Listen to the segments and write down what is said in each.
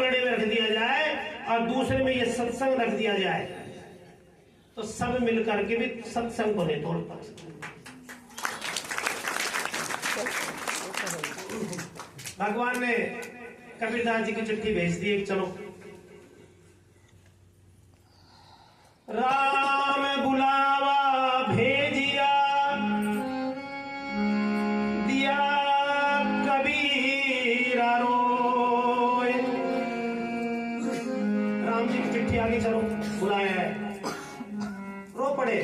पलड़े में रख दिया जाए और दूसरे में ये सत्संग रख दिया जाए तो सब मिलकर के भी सत्संग को नहीं तोड़ पाते। भगवान ने कबीरदास जी की चिट्ठी भेज दी कि चलो राम बुलावा भेजिया दिया कबीरा रोए। राम जी की चिट्ठी आगे चलो बुलाया है, रो पड़े।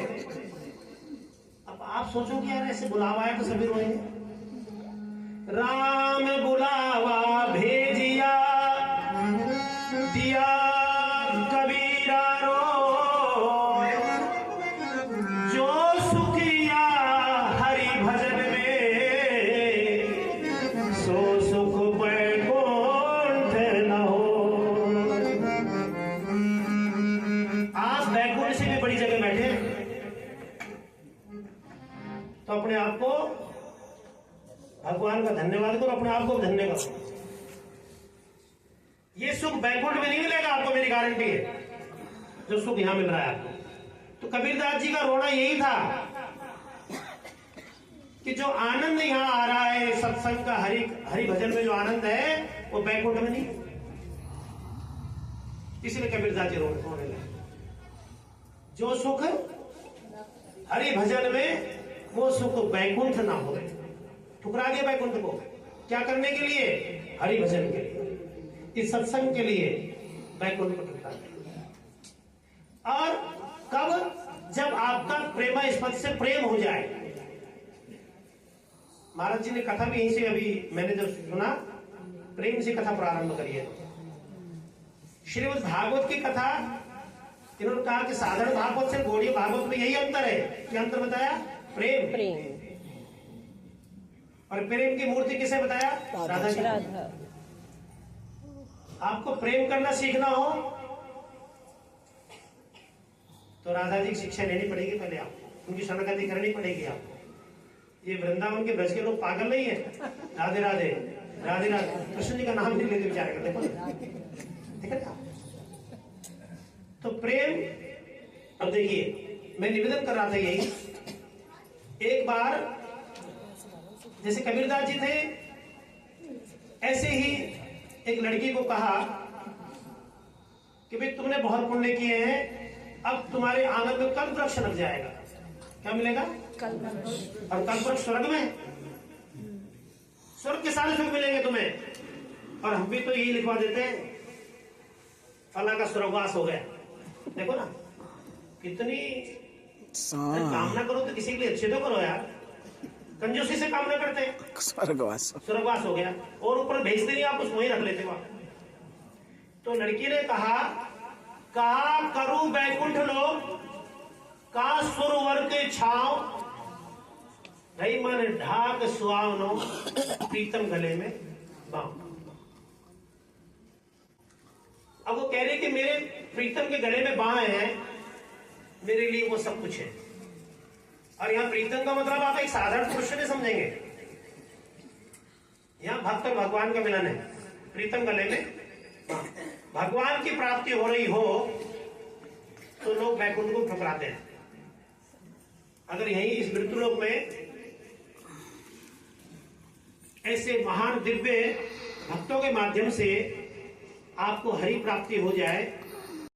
अब आप सोचो कि यार ऐसे बुलावा है तो सभी रोएंगे। राम बुलावा भेजिया दिया कबीरा रोए। जो सुखिया हरि भजन में सो सुख बैकुंठ न हो। आप बैकुंठ से भी बड़ी जगह बैठे तो अपने आप को भगवान का धन्यवाद करो, अपने आप को धन्य करो। ये सुख बैकुंठ में नहीं मिलेगा आपको, मेरी गारंटी है, जो सुख यहां मिल रहा है आपको। तो कबीरदास जी का रोना यही था कि जो आनंद यहां आ रहा है सत्संग का, हरि भजन में जो आनंद है वो बैकुंठ में नहीं। इसलिए कबीरदास जी रोने लगे। जो सुख हरि भजन में वो सुख बैकुंठ ना हो। ठुकरा दिया बैकुंठ को, क्या करने के लिए? हरि भजन के लिए, इस सत्संग के लिए बैकुंठ को ठुकरा दिया। और कब? जब आपका प्रेमास्पद से प्रेम हो जाए। महाराज जी ने कथा भी यहीं से, अभी मैंने जब सुना, प्रेम से कथा प्रारंभ करिए। श्रीमद् भागवत की कथा इन्होंने कहा कि साधारण भागवत से गौड़ीय भागवत में यही अंतर है। क्या अंतर बताया? प्रेम। और प्रेम की मूर्ति किसे बताया? राधा जी। आपको प्रेम करना सीखना हो तो राधा जी की शिक्षा लेनी पड़ेगी पहले, आपको उनकी शरणागति करनी पड़ेगी आपको। ये वृंदावन के ब्रज के लोग पागल नहीं है। राधे राधे राधे राधे कृष्ण जी का नाम नहीं लेते बेचारे करते, ठीक है ना? तो प्रेम, अब देखिए मैं निवेदन कर रहा था यही, एक बार जैसे कबीरदास जी थे ऐसे ही एक लड़की को कहा कि भाई तुमने बहुत पुण्य किए हैं, अब तुम्हारे आंगन में कल्प वृक्ष लग जाएगा। क्या मिलेगा? कल्प। और कल्प वृक्ष स्वर्ग में, स्वर्ग के सारे सुख मिलेंगे तुम्हें। और हम भी तो यही लिखवा देते हैं, फला का स्वर्गवास हो गया। देखो ना कितनी कामना करो तो किसी के लिए अच्छे तो करो यार, कंजूसी से काम न करते। स्वर्गवास हो गया और ऊपर भेजते नहीं, आप उसको ही रख लेते वहां। तो लड़की ने कहा करूं बैकुंठ लोग का सुरवर के छाव, भाई मन ढाक सुहावनो प्रीतम गले में बांध। अब वो कह रहे कि मेरे प्रीतम के गले में बांह है, मेरे लिए वो सब कुछ है। और यहां प्रीतम का मतलब आप एक साधारण पुरुष नहीं समझेंगे, यहां भक्त और भगवान का मिलन है। प्रीतम गले में भगवान की प्राप्ति हो रही हो तो लोग बैकुंठ को ठुकराते हैं। अगर यहीं इस मृत्युलोक में ऐसे महान दिव्य भक्तों के माध्यम से आपको हरि प्राप्ति हो जाए